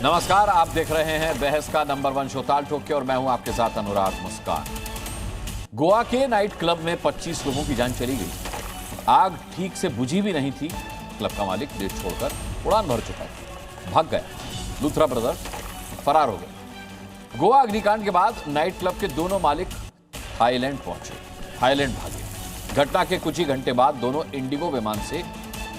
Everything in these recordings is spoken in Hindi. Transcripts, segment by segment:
नमस्कार, आप देख रहे हैं बहस का नंबर 1 शो ताल ठोक के और मैं हूं आपके साथ अनुराग मुस्कान। गोवा के नाइट क्लब में 25 लोगों की जान चली गई। आग ठीक से बुझी भी नहीं थी। क्लब का मालिक देश छोड़कर उड़ान भर चुका था, भाग गया। लूथरा ब्रदर्स फरार हो गए। गोवा अग्निकांड के बाद नाइट क्लब के दोनों मालिक थाईलैंड पहुंचे, थाईलैंड भागे। घटना के कुछ ही घंटे बाद दोनों इंडिगो विमान से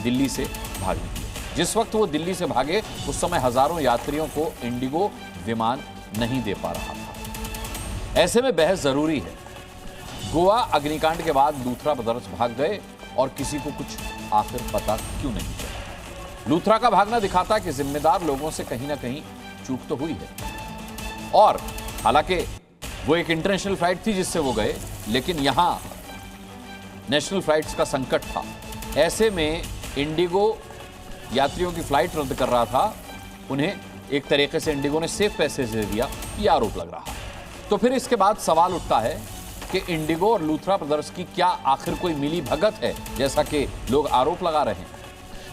दिल्ली से भाग निकले। जिस वक्त वो दिल्ली से भागे उस समय हजारों यात्रियों को इंडिगो विमान नहीं दे पा रहा था। ऐसे में बहस जरूरी है। गोवा अग्निकांड के बाद लूथरा ब्रदर्स भाग गए और किसी को कुछ आखिर पता क्यों नहीं चला। लूथरा का भागना दिखाता है कि जिम्मेदार लोगों से कहीं ना कहीं चूक तो हुई है। और हालांकि वो एक इंटरनेशनल फ्लाइट थी जिससे वो गए, लेकिन यहां नेशनल फ्लाइट्स का संकट था। ऐसे में इंडिगो यात्रियों की फ्लाइट रद्द कर रहा था। उन्हें एक तरीके से इंडिगो ने सेफ पैसेज दे दिया, ये आरोप लग रहा है। तो फिर इसके बाद सवाल उठता है कि इंडिगो और लूथरा ब्रदर्स की क्या आखिर कोई मिली भगत है, जैसा कि लोग आरोप लगा रहे हैं?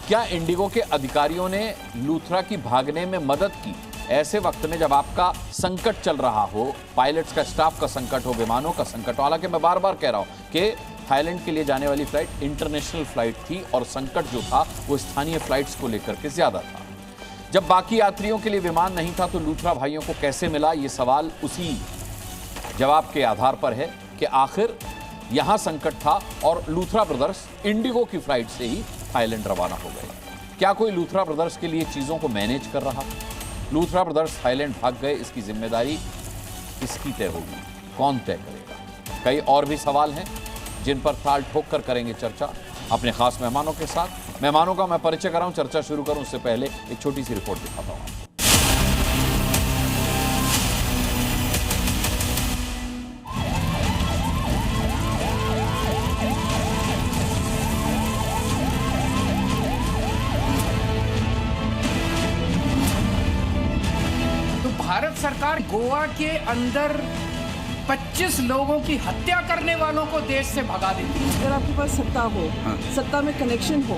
क्या इंडिगो के अधिकारियों ने लूथरा की भागने में मदद की? ऐसे वक्त में जब आपका संकट चल रहा हो, पायलट्स का, स्टाफ का संकट हो, विमानों का संकट हो। हालांकि मैं बार बार कह रहा हूं कि थाईलैंड के लिए जाने वाली फ्लाइट इंटरनेशनल फ्लाइट थी और संकट जो था वो स्थानीय फ्लाइट्स को लेकर के ज्यादा था। जब बाकी यात्रियों के लिए विमान नहीं था तो लूथरा भाइयों को कैसे मिला, ये सवाल उसी जवाब के आधार पर है कि आखिर यहां संकट था और लूथरा ब्रदर्स इंडिगो की फ्लाइट से ही थाईलैंड रवाना हो गए। क्या कोई लूथरा ब्रदर्स के लिए चीजों को मैनेज कर रहा? लूथरा ब्रदर्स थाईलैंड भाग गए, इसकी जिम्मेदारी किसकी तय होगी? कौन तय करेगा? कई और भी सवाल हैं जिन पर ताल ठोक कर करेंगे चर्चा अपने खास मेहमानों के साथ। मेहमानों का मैं परिचय कराऊं, चर्चा शुरू करूं उससे पहले एक छोटी सी रिपोर्ट दिखाता हूं आपको। तो भारत सरकार गोवा के अंदर 25 लोगों की हत्या करने वालों को देश से भगा देती है। अगर आपके पास सत्ता हो, सत्ता में कनेक्शन हो,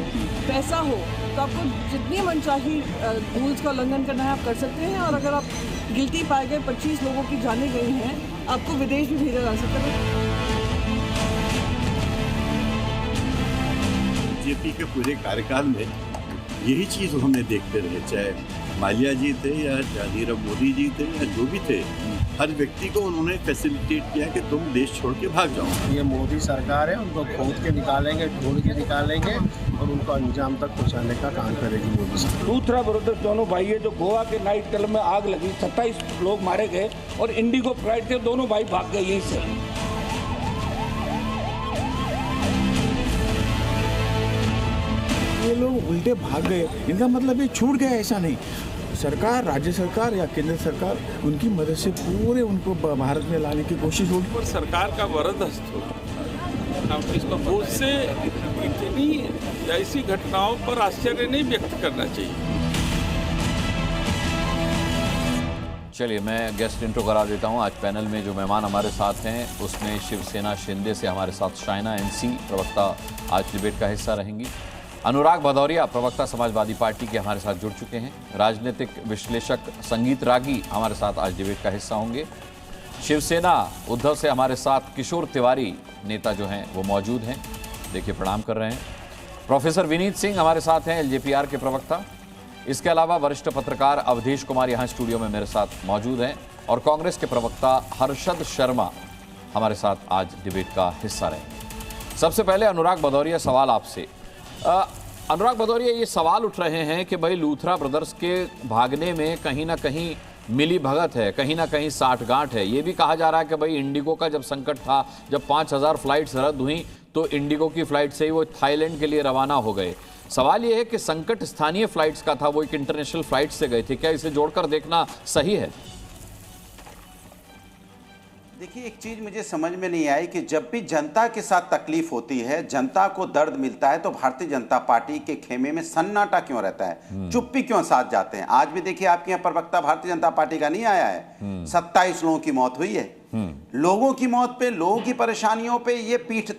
पैसा हो, तो आपको जितनी मनचाही रूल्स का उल्लंघन करना है आप कर सकते हैं। और अगर आप गिल्टी पाए गए, 25 लोगों की जानें गई हैं, आपको विदेश भी भेजा जा सकता है। बीजेपी के पूरे कार्यकाल में यही चीज हमने देखते रहे, चाहे माल्या जी थे या नीरव मोदी जी थे या जो भी थे, हर व्यक्ति को उन्होंने फैसिलिटेट किया कि तुम देश छोड़ के भाग जाओ। ये मोदी सरकार है, उनको खोद के निकालेंगे, ढूंढ के निकालेंगे और उनको अंजाम तक पहुंचाने का काम करेगी मोदी सरकार। लूथरा ब्रदर्स दोनों भाई है जो गोवा के नाइट क्लब में आग लगी, 27 लोग मारे गए और इंडिगो फ्लाइट थे, दोनों भाई भाग गए यहीं से। ये लोग उल्टे भाग गए, इनका मतलब ये छूट गया, ऐसा नहीं। सरकार, राज्य सरकार या केंद्र सरकार, उनकी मदद से पूरे उनको भारत में लाने की कोशिश होगी। पर सरकार का वरदस्त हो, अब इसको बोझ से इतनी ऐसी घटनाओं पर आश्चर्य नहीं व्यक्त करना चाहिए। चलिए मैं गेस्ट इंट्रो करा देता हूं। आज पैनल में जो मेहमान हमारे साथ हैं उसमें शिवसेना शिंदे से हमारे साथ शाइना एनसी प्रवक्ता आज डिबेट का हिस्सा रहेंगी। अनुराग भदौरिया प्रवक्ता समाजवादी पार्टी के हमारे साथ जुड़ चुके हैं। राजनीतिक विश्लेषक संगीत रागी हमारे साथ आज डिबेट का हिस्सा होंगे। शिवसेना उद्धव से हमारे साथ किशोर तिवारी नेता जो हैं वो मौजूद हैं, देखिए प्रणाम कर रहे हैं। प्रोफेसर विनीत सिंह हमारे साथ हैं, एलजेपीआर के प्रवक्ता। इसके अलावा वरिष्ठ पत्रकार अवधेश कुमार यहाँ स्टूडियो में मेरे साथ मौजूद हैं और कांग्रेस के प्रवक्ता हर्षद शर्मा हमारे साथ आज डिबेट का हिस्सा रहेंगे। सबसे पहले अनुराग भदौरिया, सवाल आपसे। अनुराग भदौरिया, ये सवाल उठ रहे हैं कि भाई लूथरा ब्रदर्स के भागने में कहीं ना कहीं मिली भगत है, कहीं ना कहीं साठगांठ है। ये भी कहा जा रहा है कि भाई इंडिगो का जब संकट था, जब 5000 फ्लाइट्स रद्द हुई तो इंडिगो की फ्लाइट से ही वो थाईलैंड के लिए रवाना हो गए। सवाल ये है कि संकट स्थानीय फ्लाइट्स का था, वो एक इंटरनेशनल फ्लाइट से गए थे, क्या इसे जोड़कर देखना सही है? देखिए, एक चीज मुझे समझ में नहीं आई कि जब भी जनता के साथ तकलीफ होती है, जनता को दर्द मिलता है, तो भारतीय जनता पार्टी के खेमे में सन्नाटा क्यों रहता है, चुप्पी क्यों साथ जाते हैं? आज भी देखिए आपके यहाँ प्रवक्ता भारतीय जनता पार्टी का नहीं आया है। 27 लोगों की मौत हुई है। लोगों की मौत पे, लोगों की परेशानियों पे ये पीठ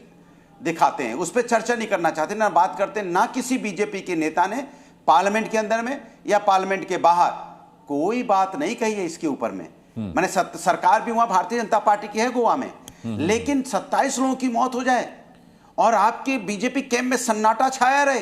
दिखाते हैं, उस पर चर्चा नहीं करना चाहते, ना बात करते। ना किसी बीजेपी के नेता ने पार्लियामेंट के अंदर में या पार्लियामेंट के बाहर कोई बात नहीं कही है इसके ऊपर में। मैंने सरकार भी वहां भारतीय जनता पार्टी की है गोवा में, लेकिन 27 लोगों की मौत हो जाए और आपके बीजेपी कैंप में सन्नाटा छाया रहे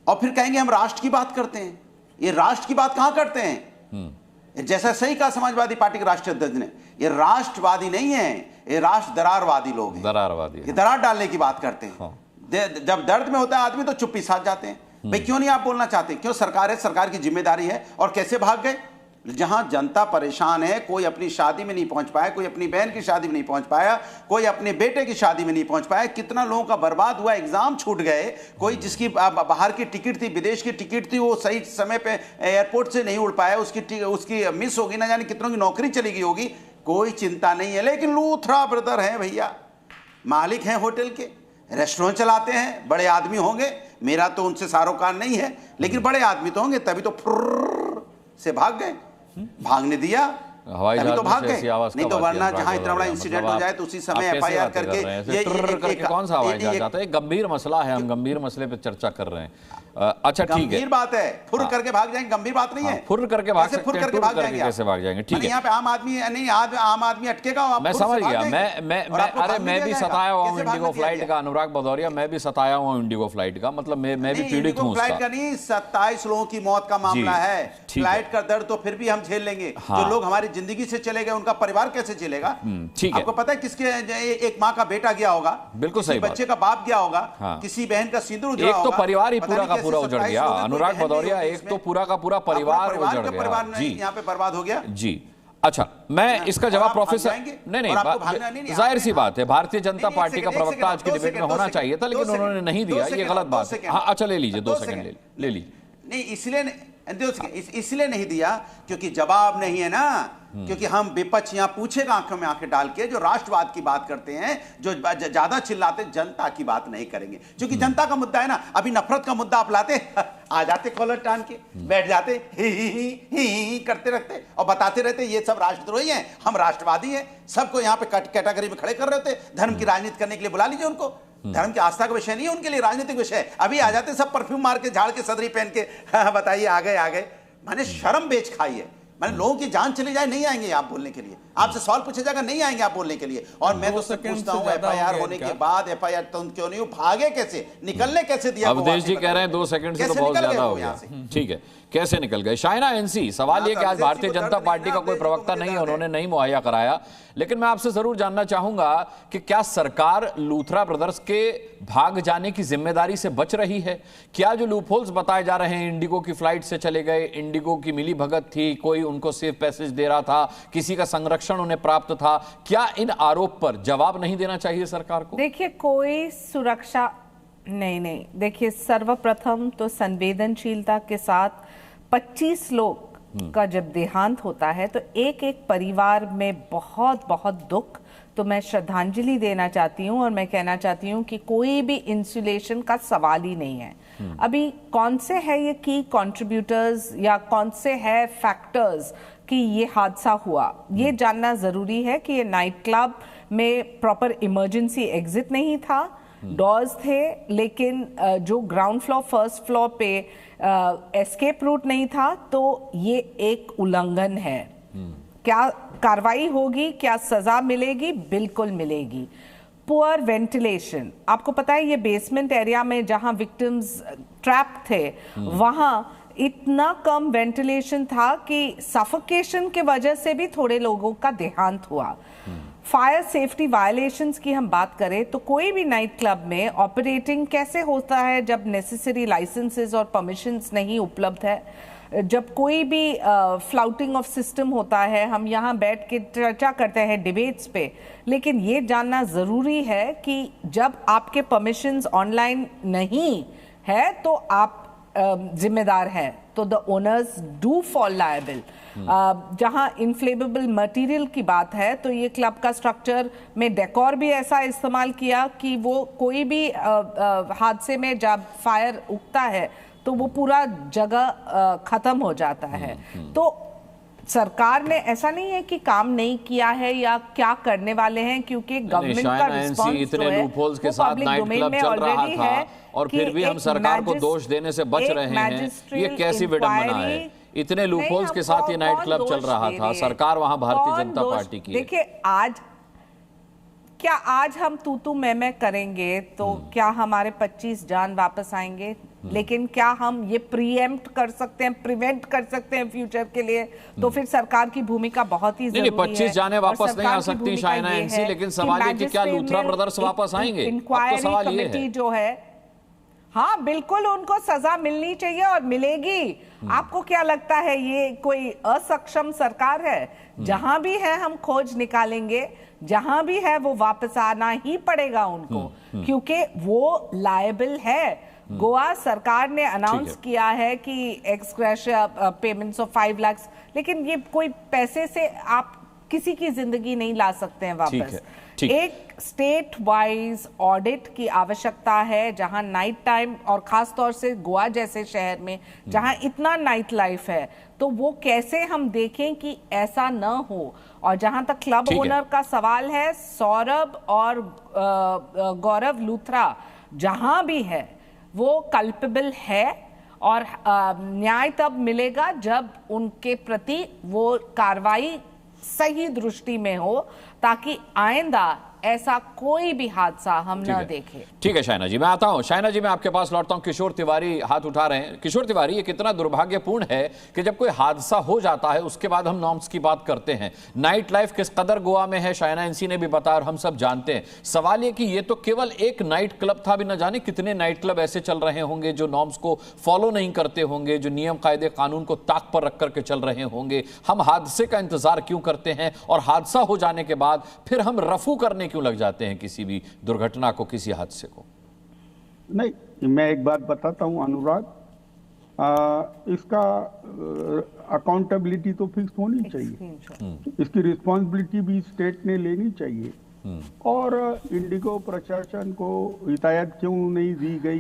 और फिर कहेंगे हम राष्ट्र की बात करते हैं। ये राष्ट्र की बात कहां करते हैं? जैसा सही कहा समाजवादी पार्टी के राष्ट्रीय अध्यक्ष ने, ये राष्ट्रवादी नहीं है, ये राष्ट्र दरारवादी लोग हैं। दरारवादी, ये दरार डालने की बात करते हैं। जब दर्द में होता है आदमी तो चुप्पी साध जाते हैं। भाई क्यों नहीं आप बोलना चाहते? क्यों? सरकार है, सरकार की जिम्मेदारी है। और कैसे भाग गए? जहां जनता परेशान है, कोई अपनी शादी में नहीं पहुंच पाया, कोई अपनी बहन की शादी में नहीं पहुंच पाया, कोई अपने बेटे की शादी में नहीं पहुंच पाया, कितना लोगों का बर्बाद हुआ, एग्जाम छूट गए, कोई जिसकी बाहर की टिकट थी, विदेश की टिकट थी, वो सही समय पे एयरपोर्ट से नहीं उड़ पाया, उसकी मिस होगी, ना जाने कितनों की नौकरी चली गई होगी, कोई चिंता नहीं है। लेकिन लूथरा ब्रदर है भैया, मालिक हैं होटल के, रेस्टोरेंट चलाते हैं, बड़े आदमी होंगे, मेरा तो उनसे सारोकार नहीं है, लेकिन बड़े आदमी तो होंगे, तभी तो फुर्र से भाग गए। भागने दिया, हवाई तभी तो भाग जहाज गए, नहीं तो वरना जहां इतना बड़ा इंसिडेंट हो जाए तो उसी समय एफआईआर करके ये कौन सा हवाई जहाज आता है? गंभीर मसला है, हम गंभीर मसले पे चर्चा कर रहे हैं। अच्छा ठीक है, गंभीर बात है, फुर करके भाग जाएंगे, गंभीर बात नहीं है। फुर करके भाग सकते हैं, फुर करके भाग जाएंगे, कैसे भाग जाएंगे? ठीक है, यहाँ पे आम आदमी नहीं, आम आदमी अटकेगा। मैं समझ गया। अरे मैं भी सताया हुआ हूँ इंडिगो फ्लाइट का, अनुराग भदौरिया, मैं भी सताया हुआ हूँ इंडिगो फ्लाइट का, मतलब मैं भी पीड़ित हूँ। फ्लाइट का नहीं, 27 लोगों की मौत का मामला है। फ्लाइट का दर्द तो फिर भी हम झेल लेंगे, जो लोग हमारी जिंदगी से चले गए उनका परिवार कैसे चलेगा? ठीक है, आपको पता है किसके, एक माँ का बेटा गया होगा, बिल्कुल सही, बच्चे का बाप गया होगा, किसी बहन का सिंदूर उजड़ा होगा, एक तो परिवार ही पूरा का पूरा उजड़ गया। अनुराग भदौरिया, एक तो पूरा का पूरा परिवार उजड़ गया जी, यहाँ पे बर्बाद हो गया जी। अच्छा, मैं इसका जवाब प्रोफेसर नहीं, जाहिर सी बात है, भारतीय जनता पार्टी का प्रवक्ता आज की डिबेट में होना चाहिए था, लेकिन उन्होंने नहीं दिया, ये गलत बात है। हाँ अच्छा, ले लीजिए 2 सेकंड ले लीजिए। नहीं, इसलिए नहीं दिया क्योंकि जवाब नहीं है ना, क्योंकि हम विपक्ष यहाँ पूछेगा आंखों में आंखें डाल के, जो राष्ट्रवाद की बात करते हैं, जो ज्यादा चिल्लाते, जनता की बात नहीं करेंगे, क्योंकि जनता का मुद्दा है ना। अभी नफरत का मुद्दा आप लाते, आ जाते कॉलर टान के बैठ जाते, ही करते रखते और बताते रहते ये सब राष्ट्रद्रोही हैं, हम राष्ट्रवादी हैं, सबको यहाँ पे कैटेगरी में खड़े कर रहे होते। धर्म की राजनीति करने के लिए बुला लीजिए उनको, धर्म की आस्था का विषय नहीं है उनके लिए, राजनीतिक विषय है। अभी आ जाते सब परफ्यूम मार के, झाड़ के, सदरी पहन के, बताइए आ गए। मैंने शर्म बेच खाई है, मैंने लोगों की जान चली जाए नहीं आएंगे आप बोलने के लिए, आपसे सवाल पूछा जाएगा नहीं आएंगे आप बोलने के लिए। और मैं तो पूछता हूँ एफआईआर होने के बाद एफआईआर तुम क्यों नहीं भागे, कैसे निकलने कैसे दिया? अवधेश जी कह रहे हैं 2 सेकंड से तो बहुत ज्यादा हो गया। ठीक है, कैसे निकल गए? शाइना एनसी, सवाल ये कि आज भारतीय जनता पार्टी का कोई प्रवक्ता नहीं है, उन्होंने नहीं मुहैया कराया, लेकिन मैं आपसे जरूर जानना चाहूंगा कि क्या सरकार लूथरा ब्रदर्स के भाग जाने की जिम्मेदारी से बच रही है? क्या जो लूपहोल्स बताए जा रहे हैं, इंडिगो की फ्लाइट से चले गए, इंडिगो की मिली भगत थी, कोई उनको सेफ पैसेज दे रहा था, किसी का संरक्षण उन्हें प्राप्त था, क्या इन आरोप पर जवाब नहीं देना चाहिए सरकार को? देखिए, कोई सुरक्षा नहीं, देखिए सर्वप्रथम तो संवेदनशीलता के साथ 25 लोग का जब देहांत होता है तो एक परिवार में बहुत दुख, तो मैं श्रद्धांजलि देना चाहती हूँ और मैं कहना चाहती हूँ कि कोई भी इंसुलेशन का सवाल ही नहीं है। अभी कौन से है ये की कंट्रीब्यूटर्स या कौन से है फैक्टर्स कि ये हादसा हुआ, ये जानना जरूरी है। कि ये नाइट क्लब में प्रॉपर इमरजेंसी एग्जिट नहीं था, डोर्स थे, लेकिन जो ग्राउंड फ्लोर फर्स्ट फ्लोर पे एस्केप रूट नहीं था, तो ये एक उल्लंघन है। क्या कार्रवाई होगी, क्या सजा मिलेगी? बिल्कुल मिलेगी। पुअर वेंटिलेशन, आपको पता है ये बेसमेंट एरिया में जहां विक्टिम्स ट्रैप थे, वहां इतना कम वेंटिलेशन था कि सफोकेशन के वजह से भी थोड़े लोगों का देहांत हुआ। फायर सेफ्टी वायलेशंस की हम बात करें तो कोई भी नाइट क्लब में ऑपरेटिंग कैसे होता है जब नेसेसरी लाइसेंसेस और परमिशंस नहीं उपलब्ध है, जब कोई भी फ्लाउटिंग ऑफ सिस्टम होता है। हम यहाँ बैठ के चर्चा करते हैं डिबेट्स पे, लेकिन ये जानना ज़रूरी है कि जब आपके परमिशंस ऑनलाइन नहीं है तो आप जिम्मेदार हैं, तो the owners do fall liable. जहां इनफ्लेमेबल मटेरियल की बात है तो ये क्लब का स्ट्रक्चर में डेकोर भी ऐसा इस्तेमाल किया कि वो कोई भी हादसे में जब फायर उगता है तो वो पूरा जगह खत्म हो जाता है। तो सरकार ने ऐसा नहीं है कि काम नहीं किया है या क्या करने वाले हैं, क्योंकि गवर्नमेंट का रिस्पांस जो है के साथ नाइट क्लब चल रहा था और फिर भी हम सरकार को दोष देने से बच रहे हैं। ये कैसी विडंबना है? इतने लूपहोल्स के साथ ये नाइट क्लब चल रहा था, सरकार वहां भारतीय जनता पार्टी की। देखिए आज हम तू मैं करेंगे तो क्या हमारे 25 जान वापस आएंगे? लेकिन क्या हम ये प्रीएम्प्ट कर सकते हैं, प्रिवेंट कर सकते हैं फ्यूचर के लिए? तो फिर सरकार की भूमिका बहुत ही जरूरी है। 25 जाने वापस नहीं आ सकती शाइना एनसी, लेकिन सवाल ये कि क्या लूथरा ब्रदर्स वापस आएंगे? इंक्वायरी कमेटी जो है, हाँ बिल्कुल उनको सजा मिलनी चाहिए और मिलेगी। आपको क्या लगता है ये कोई असक्षम सरकार है? जहां भी है हम खोज निकालेंगे, जहां भी है वो वापस आना ही पड़ेगा उनको, क्योंकि वो लायबल है। गोवा सरकार ने अनाउंस किया है कि x gratia payments of 5 lakh, लेकिन ये कोई पैसे से आप किसी की जिंदगी नहीं ला सकते हैं वापस। एक स्टेट वाइज ऑडिट की आवश्यकता है, जहां नाइट टाइम और खास तौर से गोवा जैसे शहर में जहां इतना नाइट लाइफ है, तो वो कैसे हम देखें कि ऐसा न हो। और जहां तक क्लब ओनर का सवाल है, सौरभ और गौरव लूथरा जहां भी है वो कल्पेबल है, और न्याय तब मिलेगा जब उनके प्रति वो कार्रवाई सही दृष्टि में हो, ताकि आइंदा ऐसा कोई भी हादसा हम न देखें। ठीक है शाइना जी, मैं आता हूं। शाइना जी मैं आपके पास लौटता हूं। किशोर तिवारी हाथ उठा रहे हैं। किशोर तिवारी, ये कितना दुर्भाग्यपूर्ण है कि जब कोई हादसा हो जाता है उसके बाद हम नॉर्म्स की बात करते हैं। नाइट लाइफ किस कदर गोवा में है शाइना एनसी ने भी बताया और हम सब जानते हैं। सवाल ये कि ये तो केवल एक नाइट क्लब था, भी न जाने कितने नाइट क्लब ऐसे चल रहे होंगे जो नॉर्म्स को फॉलो नहीं करते होंगे, जो नियम कायदे कानून को ताक पर रख करके चल रहे होंगे। हम हादसे का इंतजार क्यों करते हैं, और हादसा हो जाने के बाद फिर हम रफू करने क्यों लग जाते हैं किसी भी दुर्घटना को, किसी हादसे को? नहीं, मैं एक बात बताता हूं अनुराग, इसका अकाउंटेबिलिटी तो फिक्स होनी चाहिए, इसकी रिस्पॉन्सिबिलिटी भी स्टेट ने लेनी चाहिए। और इंडिगो प्रशासन को हिदायत क्यों नहीं दी गई,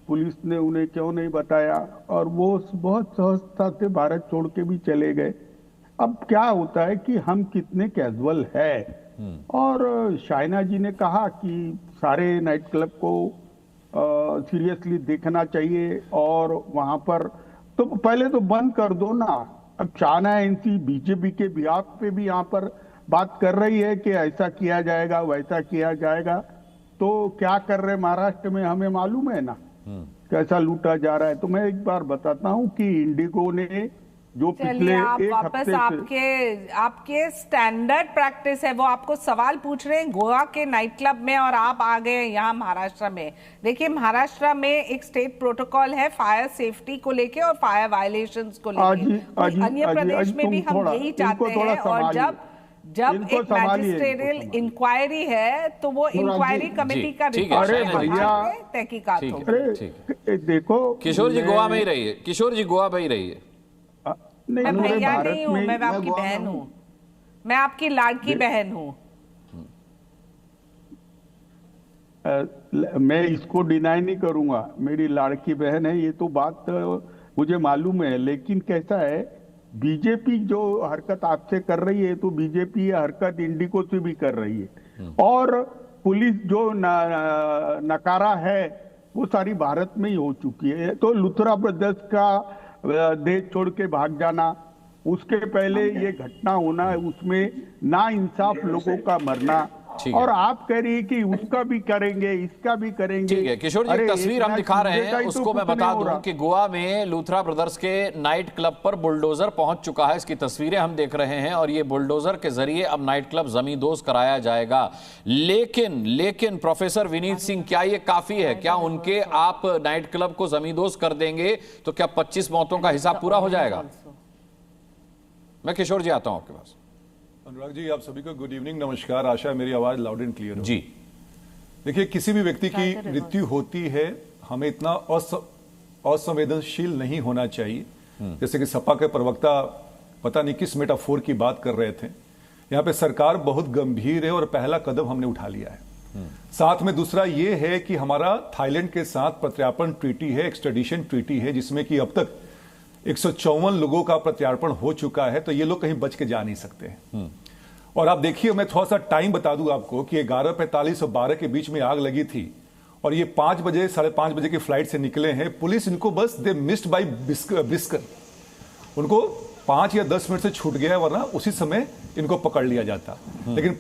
पुलिस ने उन्हें क्यों नहीं बताया, और वो बहुत सहजता से भारत छोड़ के भी चले गए। अब क्या होता है कि हम कितने कैजुअल है। और शाइना जी ने कहा कि सारे नाइट क्लब को सीरियसली देखना चाहिए, और वहां पर तो पहले तो बंद कर दो ना। अब शाइना एनसी बीजेपी के बिहाफ पे भी यहाँ पर बात कर रही है कि ऐसा किया जाएगा, वैसा किया जाएगा, तो क्या कर रहे महाराष्ट्र में हमें मालूम है ना, कैसा लूटा जा रहा है। तो मैं एक बार बताता हूँ कि इंडिगो ने जो पिछले एक हफ्ते से आपके स्टैंडर्ड प्रैक्टिस है, वो आपको सवाल पूछ रहे हैं गोवा के नाइट क्लब में, और आप आ गए यहाँ महाराष्ट्र में। देखिए महाराष्ट्र में एक स्टेट प्रोटोकॉल है फायर सेफ्टी को लेके और फायर वायलेशंस को लेके। अन्य प्रदेश में भी हम यही चाहते हैं, और जब एक मैजिस्ट्रेरियल इंक्वायरी है तो वो इंक्वायरी कमेटी का तहकीकात होगी। देखो किशोर जी गोवा में ही रहिए, किशोर जी गोवा में ही रहिए। मैं भैया नहीं हूँ, मैं आपकी बहन हूँ, मैं आपकी लाड़की बहन हूँ। मैं इसको डिनाई नहीं करूंगा, मेरी लाड़की बहन है, ये तो बात मुझे मालूम है। लेकिन कैसा है, बीजेपी जो हरकत आपसे कर रही है, तो बीजेपी हरकत इंडिगो से भी कर रही है, और पुलिस जो नकारा है वो सारी भारत में ही हो चुकी है। तो लूथरा ब्रदर्स का देश छोड़ के भाग जाना, उसके पहले ये घटना होना, उसमें ना इंसाफ लोगों का मरना, और आप कह रही है कि उसका भी करेंगे, इसका भी करेंगे। ठीक है किशोर जी, तस्वीर हम दिखा रहे हैं, उसको मैं बता दूं कि गोवा में लूथरा ब्रदर्स के नाइट क्लब पर बुलडोजर पहुंच चुका है। इसकी तस्वीरें हम देख रहे हैं, और ये बुलडोजर के जरिए अब नाइट क्लब जमींदोज कराया जाएगा। लेकिन प्रोफेसर विनीत सिंह, क्या ये काफी है? क्या उनके आप नाइट क्लब को जमींदोज कर देंगे तो क्या 25 मौतों का हिसाब पूरा हो जाएगा? मैं किशोर जी आता हूं आपके पास। अनुराग जी, आप सभी को गुड इवनिंग, नमस्कार। आशा है मेरी आवाज लाउड एंड क्लियर हो जी। देखिए, किसी भी व्यक्ति की मृत्यु होती है, हमें इतना असंवेदनशील नहीं होना चाहिए। जैसे कि सपा के प्रवक्ता पता नहीं किस मेटाफोर की बात कर रहे थे। यहाँ पे सरकार बहुत गंभीर है और पहला कदम हमने उठा लिया है। साथ में दूसरा ये है कि हमारा थाईलैंड के साथ प्रत्यार्पण ट्रीटी है, एक्सट्रेडिशन ट्रीटी है, जिसमें कि अब तक 154 लोगों का प्रत्यार्पण हो चुका है। तो ये लोग कहीं बच के जा नहीं सकते हैं। और आप देखिए, मैं थोड़ा सा टाइम बता दूं आपको कि 11:45 और 12 के बीच में आग लगी थी, और ये 5 बजे 5:30 बजे की फ्लाइट से निकले हैं। पुलिस इनको बस दे मिस्ड बाय बिस्कर, उनको 5 या 10 मिनट से छूट गया है, वरना उसी समय इनको पकड़ लिया जाता। लेकिन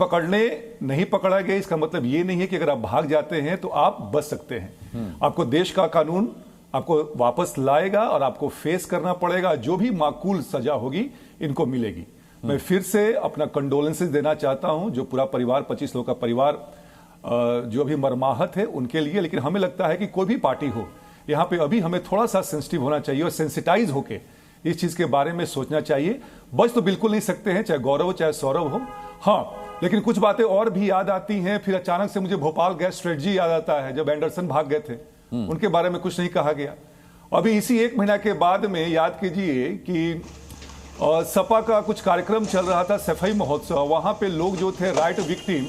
नहीं पकड़ा गया, इसका मतलब ये नहीं है कि अगर आप भाग जाते हैं तो आप बच सकते हैं। आपको देश का कानून आपको वापस लाएगा और आपको फेस करना पड़ेगा। जो भी माकूल सजा होगी इनको मिलेगी। मैं फिर से अपना कंडोलेंसेस देना चाहता हूं जो पूरा परिवार, 25 लोगों का परिवार जो अभी मर्माहत है उनके लिए। लेकिन हमें लगता है कि कोई भी पार्टी हो, यहां पे अभी हमें थोड़ा सा सेंसिटिव होना चाहिए और सेंसिटाइज होके इस चीज के बारे में सोचना चाहिए। बच तो बिल्कुल नहीं सकते हैं, चाहे गौरव चाहे सौरभ हो। हाँ, लेकिन कुछ बातें और भी याद आती हैं। फिर अचानक से मुझे भोपाल गैस स्ट्रेटजी याद आता है, जब एंडरसन भाग गए थे उनके बारे में कुछ नहीं कहा गया। अभी इसी 1 महीना के बाद में याद कीजिए कि सपा का कुछ कार्यक्रम चल रहा था, सफाई महोत्सव। वहां पे लोग जो थे राइट विक्टिम,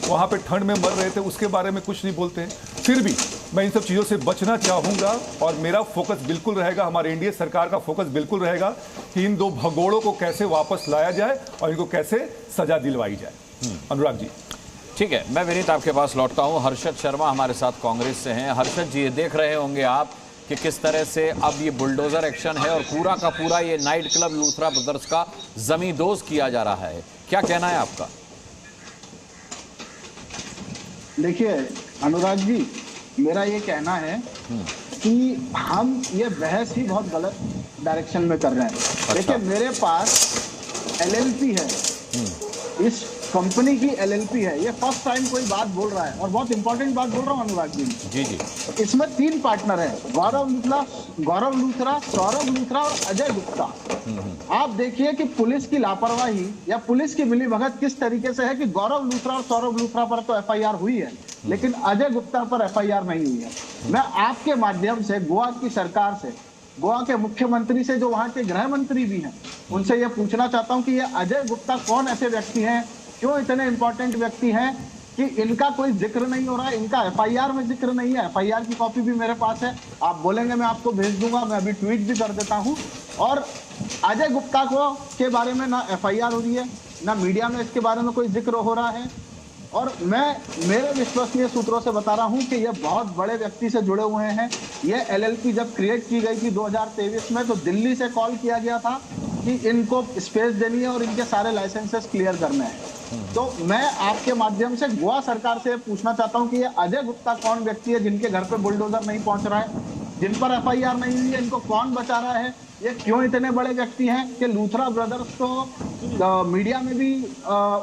वहां पे ठंड में मर रहे थे, उसके बारे में कुछ नहीं बोलते हैं। फिर भी मैं इन सब चीजों से बचना चाहूंगा और मेरा फोकस बिल्कुल रहेगा, हमारे एनडीए सरकार का फोकस बिल्कुल रहेगा कि इन 2 भगोड़ों को कैसे वापस लाया जाए और इनको कैसे सजा दिलवाई जाए। अनुराग जी। ठीक है, मैं विनीत आपके पास लौटता हूं। हर्षद शर्मा हमारे साथ कांग्रेस से हैं। हर्षद जी, ये देख रहे होंगे आप कि किस तरह से अब ये बुलडोजर एक्शन है और पूरा का पूरा ये नाइट क्लब लूथरा ब्रदर्स का जमींदोज किया जा रहा है। क्या कहना है आपका? देखिए अनुराग जी, मेरा ये कहना है कि हम ये बहस ही बहुत गलत डायरेक्शन में कर रहे हैं। अच्छा। देखिए मेरे पास LLP है, इस कंपनी की LLP है। ये फर्स्ट टाइम कोई बात बोल रहा है और बहुत इंपॉर्टेंट बात बोल रहा हूँ अनुराग जी। जी। इसमें 3 पार्टनर हैं, गौरव लूथरा, सौरभ लूथरा और अजय गुप्ता। आप देखिए कि पुलिस की लापरवाही या पुलिस की मिलीभगत किस तरीके से है कि गौरव लूथरा और सौरभ लूथरा पर तो FIR हुई है, लेकिन अजय गुप्ता पर FIR नहीं हुई है। मैं आपके माध्यम से गोवा की सरकार से, गोवा के मुख्यमंत्री से, जो वहां के गृह मंत्री भी हैं, उनसे यह पूछना चाहता हूं कि ये अजय गुप्ता कौन ऐसे व्यक्ति हैं, क्यों इतने इंपॉर्टेंट व्यक्ति हैं कि इनका कोई जिक्र नहीं हो रहा है, इनका FIR में जिक्र नहीं है। FIR की कॉपी भी मेरे पास है, आप बोलेंगे मैं आपको भेज दूंगा, मैं अभी ट्वीट भी कर देता हूं। और अजय गुप्ता को के बारे में ना FIR हो रही है, ना मीडिया में इसके बारे में कोई जिक्र हो रहा है। और मैं मेरे विश्वसनीय सूत्रों से बता रहा हूं कि ये बहुत बड़े व्यक्ति से जुड़े हुए हैं। ये LLP जब क्रिएट की गई थी 2023 में, तो दिल्ली से कॉल किया गया था कि इनको स्पेस देनी है और इनके सारे लाइसेंसेस क्लियर करने हैं। तो मैं आपके माध्यम से गोवा सरकार से पूछना चाहता हूं कि ये अजय गुप्ता कौन व्यक्ति है जिनके घर पे बुलडोजर नहीं पहुंच रहा है, जिन पर FIR नहीं हुई है, इनको कौन बचा रहा है, ये क्यों इतने बड़े व्यक्ति हैं कि लूथरा ब्रदर्स को मीडिया में भी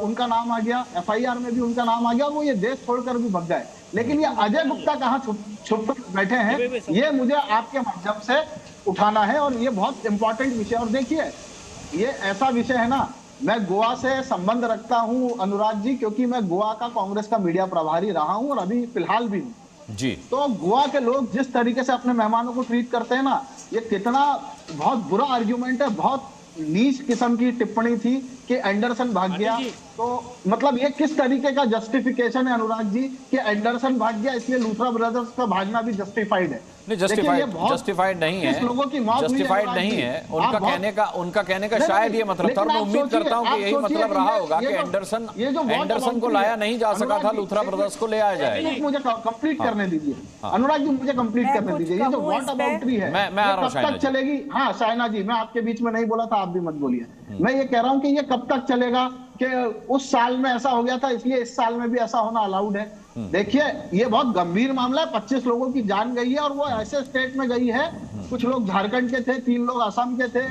उनका नाम आ गया, FIR में भी उनका नाम आ गया और वो ये देश छोड़कर भी भग गए। लेकिन ये अजय गुप्ता कहाँ छुप बैठे हैं, ये मुझे आपके माध्यम से उठाना है और ये बहुत इंपॉर्टेंट विषय। और देखिए ये ऐसा विषय है ना, मैं गोवा से संबंध रखता हूं अनुराग जी, क्योंकि मैं गोवा का कांग्रेस का मीडिया प्रभारी रहा हूं और अभी फिलहाल भी हूं जी। तो गोवा के लोग जिस तरीके से अपने मेहमानों को ट्रीट करते हैं ना, ये कितना बहुत बुरा आर्ग्यूमेंट है, बहुत नीच किस्म की टिप्पणी थी कि एंडरसन भाग गया। तो मतलब ये किस तरीके का जस्टिफिकेशन है अनुराग जी कि एंडरसन भाग गया इसलिए लूथरा ब्रदर्स का भागना भी जस्टिफाइड है? नहीं, जस्टिफाइड नहीं है, जस्टिफाइड नहीं है उनका कहने का शायद ये मतलब था। मैं उम्मीद करता हूं कि यही मतलब रहा होगा कि एंडरसन को लाया नहीं जा सका था, लूथरा ब्रदर्स को ले आया जाए। मुझे कंप्लीट करने दीजिए अनुराग जी, मुझे कंप्लीट करने दीजिए। ये जो व्हाट अबाउटरी है कब तक चलेगी? हाँ शाइना जी, मैं आपके बीच में नहीं बोला था, आप भी मत बोलिए। मैं ये कह रहा हूँ कि ये कब तक चलेगा कि उस साल में ऐसा हो गया था इसलिए इस साल में भी ऐसा होना अलाउड है? देखिए ये बहुत गंभीर मामला है, 25 लोगों की जान गई है और वो ऐसे स्टेट में गई है, कुछ लोग झारखंड के थे, 3 लोग असम के थे,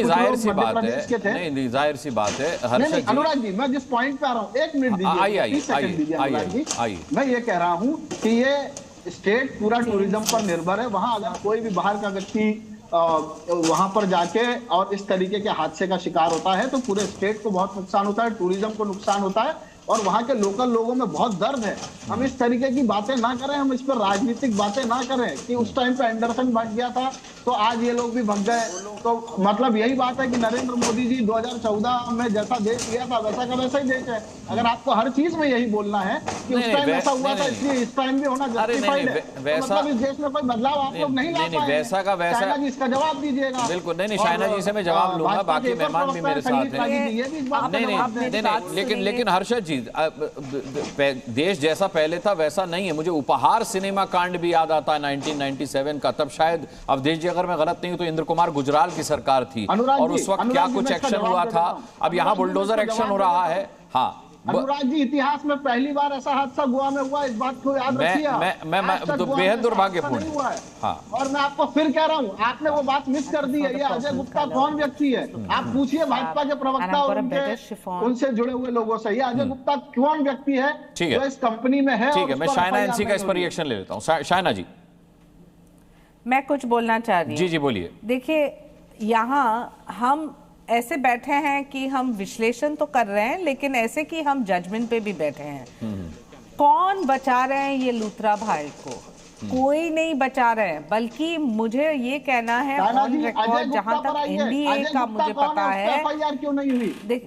जाहिर सी बात है, नहीं जाहिर सी बात है। अनुराग जी मैं जिस पॉइंट पे आ रहा हूँ, 1 मिनट दीजिए, 30 सेकंड दीजिए अनुराग जी। मैं ये कह रहा हूँ कि ये स्टेट पूरा टूरिज्म पर निर्भर है। वहां अगर कोई भी बाहर का व्यक्ति वहां पर जाके और इस तरीके के हादसे का शिकार होता है तो पूरे स्टेट को बहुत नुकसान होता है, टूरिज्म को नुकसान होता है और वहां के लोकल लोगों में बहुत दर्द है। हम इस तरीके की बातें ना करें, हम इस पर राजनीतिक बातें ना करें कि उस टाइम पे एंडरसन भाग गया था तो आज ये लोग भी भग गए। तो मतलब यही बात है कि नरेंद्र मोदी जी 2014 में जैसा देश दिया था वैसा का वैसा ही देश है। अगर आपको हर चीज में यही बोलना है कि उस टाइम ऐसा हुआ था इसलिए इस टाइम भी होना जस्टिफाइड है, मतलब इस देश में कोई बदलाव आप लोग नहीं ला पाए। वैसा का वैसा, शाइना जी इसका जवाब दीजिएगा। बिल्कुल नहीं, शाइना जी से मैं जवाब लूंगा, बाकी मेहमान भी मेरे साथ हैं। लेकिन हर्षद जी, देश जैसा पहले था वैसा नहीं है। मुझे उपहार सिनेमा कांड भी याद आता है 1997 का, तब शायद अवधेश जी अगर मैं गलत नहीं हूं तो इंद्र कुमार गुजराल की सरकार थी, और उस वक्त क्या कुछ एक्शन हुआ था। अब यहाँ बुलडोजर एक्शन हो रहा है। हाँ अनुराग जी, इतिहास में पहली बार ऐसा हादसा गोवा में हुआ, इस बात को याद रखिए। मैं बेहद दुर्भाग्यपूर्ण हुआ है। हाँ। और मैं आपको फिर कह रहा हूँ, आपने वो बात मिस कर दी है। ये अजय गुप्ता कौन व्यक्ति है? आप पूछिए भाजपा के प्रवक्ता और उनसे जुड़े हुए लोगों से, ये अजय गुप्ता कौन व्यक्ति है जो इस कंपनी में है? ठीक है, मैं शायना एनसी का इस पर रिएक्शन ले लेता हूँ। शायना जी, मैं कुछ बोलना चाह रही हूँ। जी बोलिए। देखिए, यहाँ हम ऐसे बैठे हैं कि हम विश्लेषण तो कर रहे हैं, लेकिन ऐसे कि हम जजमेंट पे भी बैठे हैं। कौन बचा रहे हैं ये लूथरा भाई को? कोई नहीं बचा रहे हैं, बल्कि मुझे ये कहना है ऑन रिकॉर्ड, जहां तक एनडीए का मुझे पता है, एफआईआर क्यों नहीं हुई?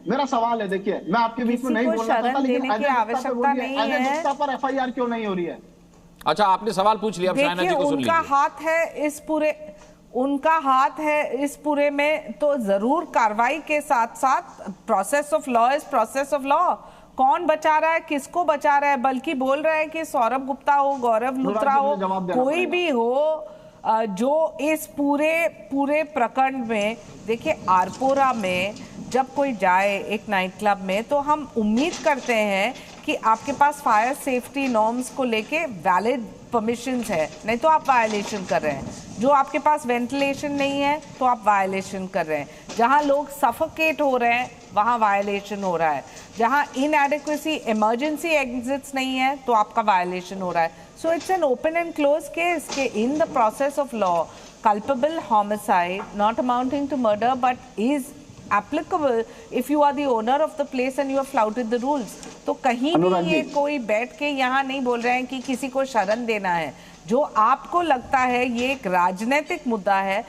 मेरा सवाल है, देखिए मैं आपके बीच में नहीं बोल रहा था, लेकिन देने की आवश्यकता नहीं है। अजय गुप्ता पर एफआईआर क्यों नहीं हो रही है? अच्छा, आपने सवाल पूछ लिया, अब शायना जी को सुन लीजिए। उनका हाथ है इस पूरे, उनका हाथ है इस पूरे में, तो जरूर कार्रवाई के साथ साथ process of law is process of law. कौन बचा रहा है, किसको बचा रहा है? बल्कि बोल रहे हैं कि सौरभ गुप्ता हो, गौरव लूथरा हो, कोई भी हो जो इस पूरे प्रकरण में, देखिए आरपोरा में जब कोई जाए एक नाइट क्लब में, तो हम उम्मीद करते हैं कि आपके पास फायर सेफ्टी नॉर्म्स को लेके वैलिड परमिशंस है, नहीं तो आप वायलेशन कर रहे हैं। जो आपके पास वेंटिलेशन नहीं है तो आप वायलेशन कर रहे हैं। जहां लोग सफोकेट हो रहे हैं वहां वायलेशन हो रहा है। जहां इनएडिक्वेसी इमरजेंसी एग्जिट्स नहीं है तो आपका वायलेशन हो रहा है। So it's an open and close case के in the process of law culpable homicide not amounting to murder but is applicable if you are the owner of the place and you have flouted the rules। तो कहीं भी ये कोई बैठ के यहाँ नहीं बोल रहे हैं कि किसी को शरण देना है। जो आपको लगता है ये एक राजनीतिक मुद्दा है,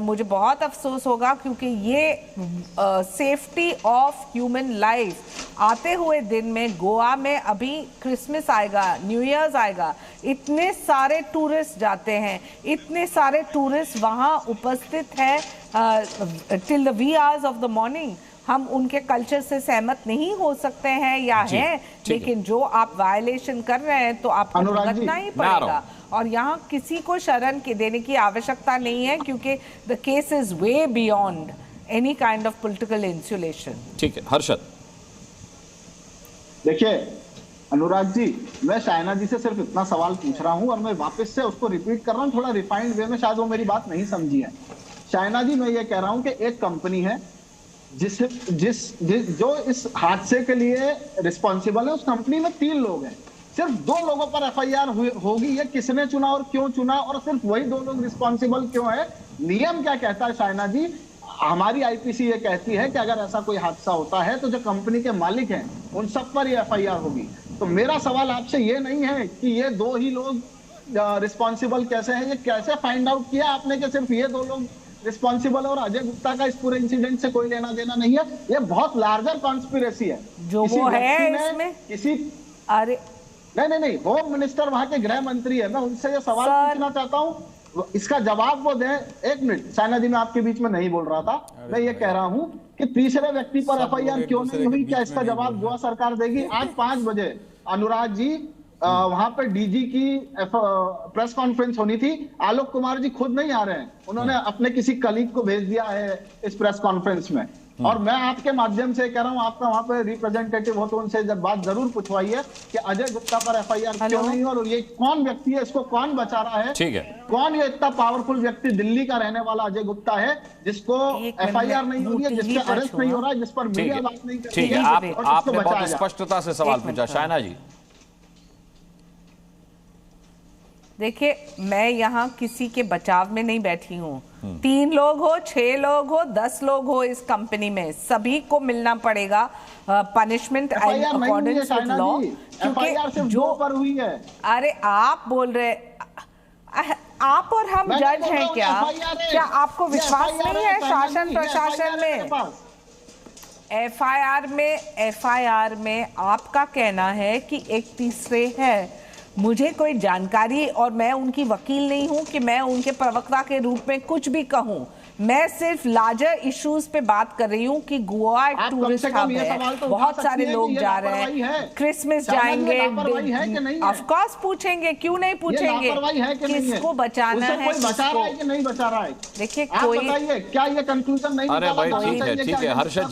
मुझे बहुत अफसोस होगा, क्योंकि ये सेफ्टी ऑफ ह्यूमन लाइफ आते हुए दिन में गोवा में अभी क्रिसमस आएगा, न्यू ईयर्स आएगा, इतने सारे टूरिस्ट जाते हैं, इतने सारे टूरिस्ट वहाँ उपस्थित है till the wee hours of the morning. हम उनके कल्चर से सहमत नहीं हो सकते हैं या हैं, लेकिन जो आप वायलेशन कर रहे हैं तो आपको भुगतना ही पड़ेगा। और यहाँ किसी को शरण देने की आवश्यकता नहीं है, क्योंकि the case is way beyond any kind of political insulation. ठीक है, हर्षद। देखिए अनुराग जी, मैं शायना जी से सिर्फ इतना सवाल पूछ रहा हूँ और मैं वापस से उसको रिपीट कर रहा हूँ थोड़ा रिफाइंड वे में, शायद वो मेरी बात नहीं समझी है। शायना जी, मैं ये कह रहा हूँ कि एक कंपनी है जो इस हादसे के लिए रिस्पॉन्सिबल है, उस कंपनी में 3 लोग हैं, सिर्फ 2 लोगों पर एफआईआर होगी। ये किसने चुना और क्यों चुना, और सिर्फ वही 2 लोग रिस्पॉन्सिबल क्यों है? नियम क्या कहता है शायना जी? हमारी आईपीसी ये कहती है कि अगर ऐसा कोई हादसा होता है तो जो कंपनी के मालिक हैं उन सब पर ये एफआईआर होगी। तो मेरा सवाल आपसे ये नहीं है कि ये 2 ही लोग रिस्पॉन्सिबल कैसे हैं, ये कैसे फाइंड आउट किया आपने कि सिर्फ ये 2 लोग रिस्पॉन्सिबल और अजय गुप्ता का इस पूरे इंसिडेंट से कोई लेना देना नहीं है? ये बहुत लार्जर कॉन्स्पिरेसी है जो वो है इसमें। किसी अरे नहीं, होम मिनिस्टर वहां के गृह मंत्री है, मैं उनसे ये सवाल पूछना चाहता हूँ, इसका जवाब वो दें। 1 मिनट शायना जी, मैं आपके बीच में नहीं बोल रहा था, मैं ये कह रहा हूँ कि तीसरे व्यक्ति पर एफआईआर क्यों नहीं हुई, क्या इसका जवाब गोवा सरकार देगी? आज 5 बजे अनुराग जी वहां पर डीजी की प्रेस कॉन्फ्रेंस होनी थी, आलोक कुमार जी खुद नहीं आ रहे हैं, उन्होंने अपने किसी कलीग को भेज दिया है इस प्रेस कॉन्फ्रेंस में। और मैं आपके माध्यम से कह रहा हूं, आपका वहां पर रिप्रेजेंटेटिव हो तो उनसे जब बात जरूर पूछवाइए कि अजय गुप्ता पर एफआईआर क्यों नहीं, और ये कौन व्यक्ति है, इसको कौन बचा रहा है? ठीक है, कौन ये इतना पावरफुल व्यक्ति दिल्ली का रहने वाला अजय गुप्ता है जिसको एफआईआर नहीं हो रही है, जिसके अरेस्ट नहीं हो रहा है, जिस पर मीडिया बात नहीं कर रही है? आपने बहुत स्पष्टता से सवाल पूछा। शायना जी, देखिए, मैं यहाँ किसी के बचाव में नहीं बैठी हूँ। 3 लोग हो, 6 लोग हो, 10 लोग हो इस कंपनी में, सभी को मिलना पड़ेगा पनिशमेंट अकॉर्डिंग टू लॉ, क्योंकि जो पर हुई है। अरे आप बोल रहे, आप और हम जज हैं क्या आपको विश्वास नहीं है शासन प्रशासन में? एफआईआर में आपका कहना है कि एक तीसरे है। मुझे कोई जानकारी, और मैं उनकी वकील नहीं हूं कि मैं उनके प्रवक्ता के रूप में कुछ भी कहूं, मैं सिर्फ लार्जर इश्यूज पे बात कर रही हूँ कि गोवा एक टूरिस्ट हब है, बहुत सारे लोग जा रहे हैं, क्रिसमस जाएंगे, ऑफ कोर्स पूछेंगे, क्यों नहीं पूछेंगे, किसको बचाना है, बचा रहा है कि नहीं बचा रहा है? देखिए कोई क्या ये कंक्लूजन नहीं? अरे भाई ठीक है हर्षद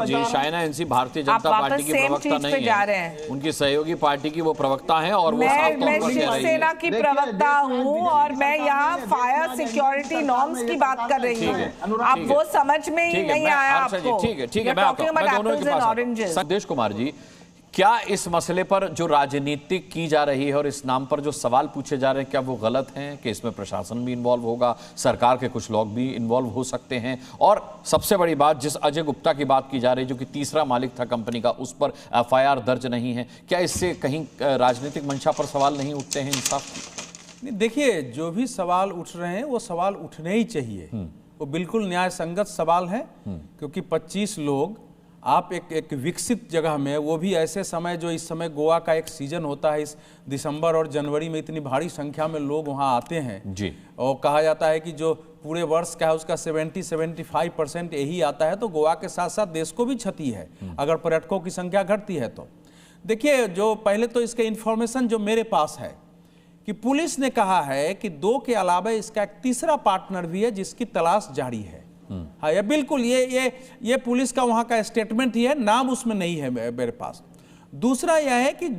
जी, शाइना एनसी भारतीय जनता पार्टी की प्रवक्ता नहीं है, उनकी सहयोगी पार्टी की वो प्रवक्ता है और वो साफ तौर पर कह रही है शिवसेना की प्रवक्ता हूँ और मैं यहाँ फायर सिक्योरिटी नॉर्म्स की बात कर रही हूँ। आप वो समझ में ही नहीं आया आपको। ठीक है, मैं दोनों के पास। संदेश कुमार जी, क्या इस मसले पर जो राजनीतिक की जा रही है और इस नाम पर जो सवाल पूछे जा रहे हैं, क्या वो गलत हैं कि इसमें प्रशासन भी इन्वॉल्व होगा, सरकार के कुछ लोग भी इन्वॉल्व हो सकते हैं? और सबसे बड़ी बात, जिस अजय गुप्ता की बात की जा रही है जो कि तीसरा मालिक था कंपनी का, उस पर एफआईआर दर्ज नहीं है, क्या इससे कहीं राजनीतिक मंशा पर सवाल नहीं उठते हैं इंसाफ? देखिए, जो भी सवाल उठ रहे हैं वो सवाल उठने ही चाहिए, वो बिल्कुल न्याय संगत सवाल है, क्योंकि 25 लोग आप एक विकसित जगह में, वो भी ऐसे समय जो इस समय गोवा का एक सीजन होता है, इस दिसंबर और जनवरी में इतनी भारी संख्या में लोग वहाँ आते हैं जी, और कहा जाता है कि जो पूरे वर्ष का है उसका 70-75% यही आता है, तो गोवा के साथ साथ देश को भी क्षति है अगर पर्यटकों की संख्या घटती है तो। देखिए, जो पहले तो इसके इन्फॉर्मेशन जो मेरे पास है कि पुलिस ने कहा है कि 2 के अलावा इसका एक तीसरा पार्टनर भी है जिसकी तलाश जारी है। हाँ, ये बिल्कुल ये पुलिस का वहां का स्टेटमेंट ही है, नाम उसमें नहीं है मेरे पास। दूसरा यह है कि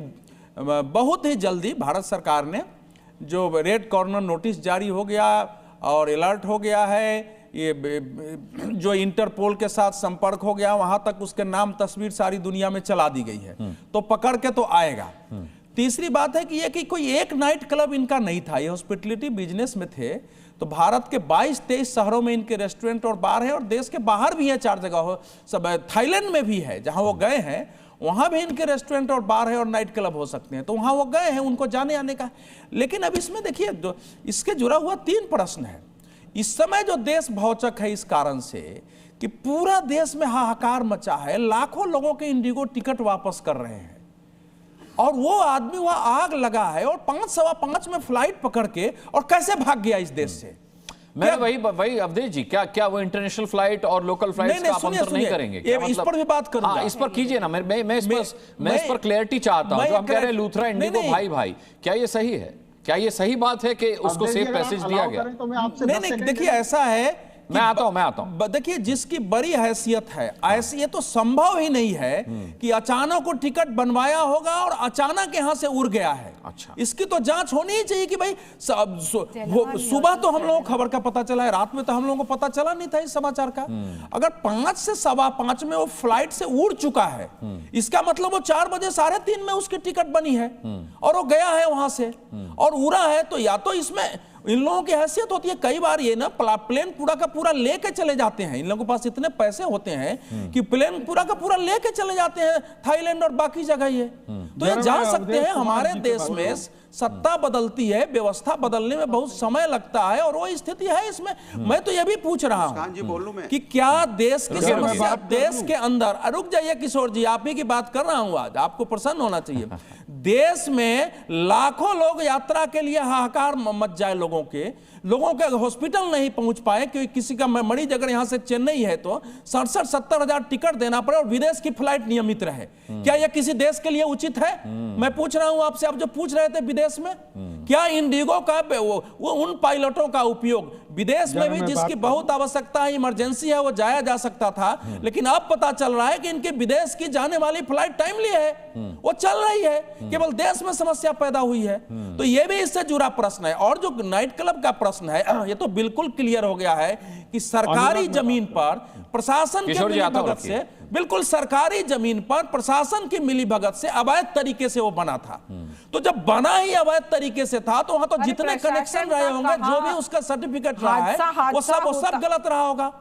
बहुत ही जल्दी भारत सरकार ने जो रेड कॉर्नर नोटिस जारी हो गया और अलर्ट हो गया है, ये जो इंटरपोल के साथ संपर्क हो गया, वहां तक उसके नाम तस्वीर सारी दुनिया में चला दी गई है, तो पकड़ के तो आएगा। तीसरी बात है कि ये कि कोई एक नाइट क्लब इनका नहीं था, ये हॉस्पिटलिटी बिजनेस में थे, तो भारत के 22-23 शहरों में इनके रेस्टोरेंट और बार है और देश के बाहर भी है 4 जगह हो, सब थाईलैंड में भी है, जहां वो गए हैं वहां भी इनके रेस्टोरेंट और बार है और नाइट क्लब हो सकते हैं, तो वहां वो गए हैं, उनको जाने आने का। लेकिन अब इसमें देखिए, इसके जुड़ा हुआ 3 प्रश्न है। इस समय जो देश भौचक है इस कारण से कि पूरा देश में हाहाकार मचा है, लाखों लोगों के इंडिगो टिकट वापस कर रहे हैं और वो आदमी वहां आग लगा है और 5-5:15 में फ्लाइट पकड़ के और कैसे भाग गया इस देश से। मैं वही अवधेश जी, क्या वो इंटरनेशनल फ्लाइट और लोकल फ्लाइट का आप अंतर नहीं करेंगे? इस पर भी बात करूंगा। इस पर कीजिए ना, मैं इस पर क्लैरिटी चाहता हूं। जो हम कह रहे हैं लूथरा इंडिगो भाई, क्या ये सही है? क्या ये सही बात है कि उसको सेफ पैसेज दिया गया? नहीं, देखिए ऐसा है, मैं आता हूं। देखिए, जिसकी बड़ी हैसियत है, ऐसी ये तो संभव ही नहीं है कि अचानक को टिकट बनवाया होगा और अचानक यहां से उड़ गया है। अच्छा, इसकी तो जांच होनी ही चाहिए कि भाई सुबह तो हम लोगों को खबर का पता चला है, रात में तो हम लोगों को पता चला नहीं था इस समाचार का। अगर 5 से 5:15 में वो फ्लाइट से उड़ चुका है, इसका मतलब वो 4 बजे 3:30 में उसकी टिकट बनी है और वो गया है वहां से और उड़ा है, तो या तो इसमें इन लोगों की हैसियत होती है, कई बार ये ना प्लेन पूरा का पूरा लेके चले जाते हैं, इन लोगों के पास इतने पैसे होते हैं कि प्लेन पूरा का पूरा लेके चले जाते हैं थाईलैंड और बाकी जगह। ये तो ये जा सकते हैं। हमारे देश में सत्ता बदलती है, व्यवस्था बदलने में बहुत समय लगता है और वो स्थिति है इसमें। मैं तो ये भी पूछ रहा हूं कि क्या देश की समस्या देश के अंदर, रुक जाइए किशोर जी, आप ही की बात कर रहा हूं, आज आपको प्रसन्न होना चाहिए। देश में लाखों लोग यात्रा के लिए हाहाकार मच जाए, लोगों के हॉस्पिटल नहीं पहुंच पाए क्योंकि किसी का मरीज अगर यहां से चेन्नई है तो 67-70 हजार टिकट देना पड़े और विदेश की फ्लाइट नियमित रहे। क्या यह किसी देश के लिए उचित है? मैं पूछ रहा हूं आपसे, आप जो पूछ रहे थे विदेश में, क्या इंडिगो का वो उन पायलटों का उपयोग विदेश में भी जिसकी बहुत आवश्यकता है, इमरजेंसी है, वो जाया जा सकता था, लेकिन अब पता चल रहा है कि इनके विदेश की जाने वाली फ्लाइट टाइमली है, वो चल रही है, केवल देश में समस्या पैदा हुई है। तो ये भी इससे जुड़ा प्रश्न है। और जो नाइट क्लब का प्रश्न है, ये तो बिल्कुल क्लियर हो गया है कि सरकारी जमीन पर प्रशासन के मिलीभगत से, बिल्कुल सरकारी जमीन पर प्रशासन की मिलीभगत से अवैध तरीके से वो बना था। तो जब बना ही अवैध तरीके से था तो वहां तो जितने कनेक्शन रहे होंगे, जो भी उसका सर्टिफिकेट रहा है, वो सब गलत रहा होगा।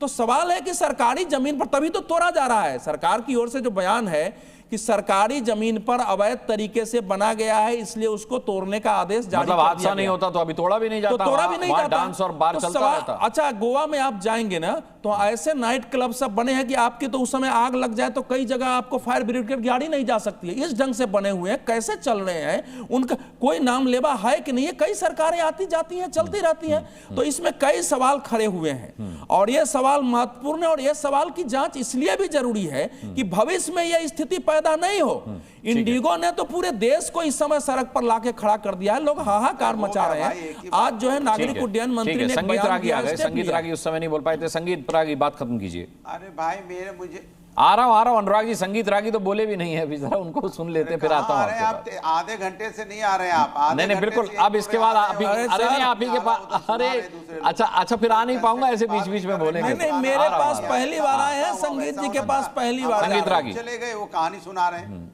तो सवाल है कि सरकारी जमीन पर, तभी तो तोड़ा जा रहा है। सरकार की ओर से जो बयान है कि सरकारी जमीन पर अवैध तरीके से बना गया है, इसलिए उसको तोड़ने का आदेश जारी मतलब कर दिया हादसा नहीं गया। होता तो अभी तोड़ा भी नहीं तो जाता, तोड़ा भी नहीं जाता, डांस और बार तो चलता सवाल- रहता। अच्छा, गोवा में आप जाएंगे ना तो ऐसे नाइट क्लब सब बने हैं कि आपकी तो उस समय आग लग जाए तो कई जगह आपको फायर ब्रिगेड गाड़ी नहीं जा सकती है, इस ढंग से बने हुए हैं। कैसे चल रहे हैं, उनका कोई नाम लेवा है कि नहीं है? कई सरकारें आती जाती हैं, चलती रहती हैं, तो इसमें कई सवाल खड़े हुए हैं और ये सवाल महत्वपूर्ण है और ये सवाल की जांच इसलिए भी जरूरी है कि भविष्य में यह स्थिति पैदा नहीं हो। इंडिगो ने तो पूरे देश को इस समय सड़क पर लाके खड़ा कर दिया है, लोग हाहाकार मचा रहे हैं। आज जो है नागरिक उड्डयन मंत्री ने एक संगीत बयान रागी दिया आ गए, है, स्टेप संगीत लिया। रागी उस समय नहीं बोल पाए थे। संगीत रागी बात खत्म कीजिए। अरे भाई मेरे मुझे आ रहा हूं अनुराग जी। संगीत रागी तो बोले भी नहीं है अभी, जरा उनको सुन लेते फिर आता हूं आपके आप पास। आधे घंटे से नहीं आ रहे हैं आप। आधे नहीं नहीं घंटे बिल्कुल, से अब इसके बाद आप ही, अरे नहीं आप ही के पास, अरे अच्छा फिर आ नहीं पाऊंगा, ऐसे बीच बीच में बोलेंगे। नहीं, मेरे पास पहली बार आए हैं, संगीत जी के पास पहली बार आए हैं। संगीत रागी चले गए, वो कहानी सुना रहे हैं।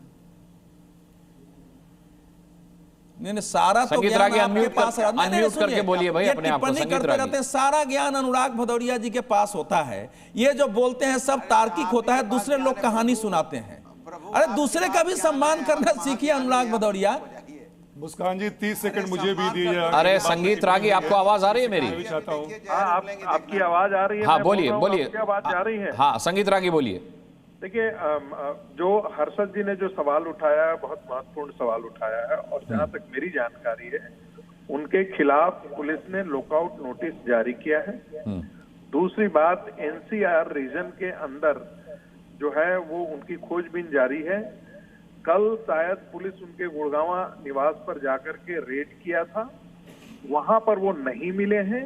नहीं सारा तो संगीत ज्ञान रागी आपके अनम्यूट पास है। नहीं, अनम्यूट सुनिए, करके बोलिए भाई ये अपने आप को। टिप्पणी संगीत करते रागी रहते हैं, सारा ज्ञान अनुराग भदौरिया जी के पास होता है। ये जो बोलते हैं सब तार्किक होता है, दूसरे लोग कहानी सुनाते हैं। अरे दूसरे का भी सम्मान करना सीखिए अनुराग भदौरिया। मुस्कान जी 30 सेकंड मुझे भी दीजिए। अरे संगीत रागी, आपको आवाज आ रही है मेरी? मैं भी चाहता हूँ। आपकी आवाज आ रही है? हाँ मैं बोलिए बोल रहा हूँ, बोलिए। आपकी आवाज जा रही है? हाँ संगीत रागी बोलिए। देखिए, जो हर्षद जी ने जो सवाल उठाया है, बहुत महत्वपूर्ण सवाल उठाया है और जहां तक मेरी जानकारी है उनके खिलाफ पुलिस ने लुकआउट नोटिस जारी किया है। दूसरी बात, एनसीआर रीजन के अंदर जो है वो उनकी खोजबीन जारी है। कल शायद पुलिस उनके गुड़गांव निवास पर जाकर के रेड किया था, वहां पर वो नहीं मिले हैं।